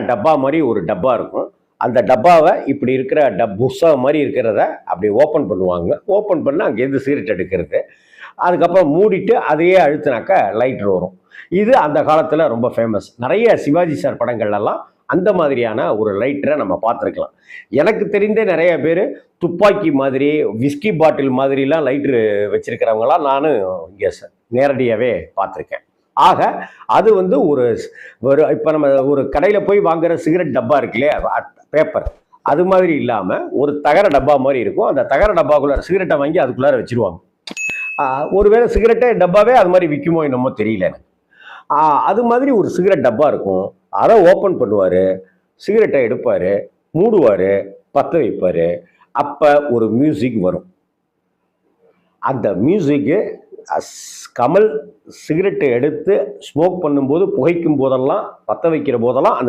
டப்பா மாதிரி ஒரு டப்பா இருக்கும். அந்த டப்பாவை இப்படி இருக்கிற புஸ்தகம் மாதிரி இருக்கிறத அப்படி ஓப்பன் பண்ணுவாங்க. ஓப்பன் பண்ணால் அங்கேருந்து சிகரெட் எடுக்கிறது. அதுக்கப்புறம் மூடிட்டு அதையே அழுத்தினாக்க லைட்டர் வரும். இது அந்த காலத்தில் ரொம்ப ஃபேமஸ். நிறைய சிவாஜி சார் படங்கள்லாம் அந்த மாதிரியான ஒரு லைட்டரை நம்ம பார்த்துருக்கலாம். எனக்கு தெரிந்தே நிறைய பேர் துப்பாக்கி மாதிரி, விஸ்கி பாட்டில் மாதிரிலாம் லைட்ரு வச்சிருக்கிறவங்களாம் நானும் இங்கே நேரடியாகவே பார்த்துருக்கேன். ஆக அது வந்து ஒரு இப்போ நம்ம ஒரு கடையில் போய் வாங்குற சிகரெட் டப்பா இருக்கு இல்லையா, பேப்பர், அது மாதிரி இல்லாமல் ஒரு தகர டப்பா மாதிரி இருக்கும். அந்த தகர டப்பாக்குள்ளார சிகரெட்டை வாங்கி அதுக்குள்ளார வச்சிருவாங்க. ஒருவேளை சிகரெட்டே டப்பாவே அது மாதிரி விற்குமோ என்னமோ தெரியல எனக்கு. அது மாதிரி ஒரு சிகரெட் டப்பா இருக்கும். அதை ஓப்பன் பண்ணுவார், சிகரெட்டை எடுப்பார், மூடுவார், பற்ற வைப்பார். அப்போ ஒரு மியூசிக் வரும். அந்த மியூசிக்கு கமல் சிகரெட்டை எடுத்து ஸ்மோக் பண்ணும்போது, புகைக்கும் போதெல்லாம், பற்ற வைக்கிற போதெல்லாம் அந்த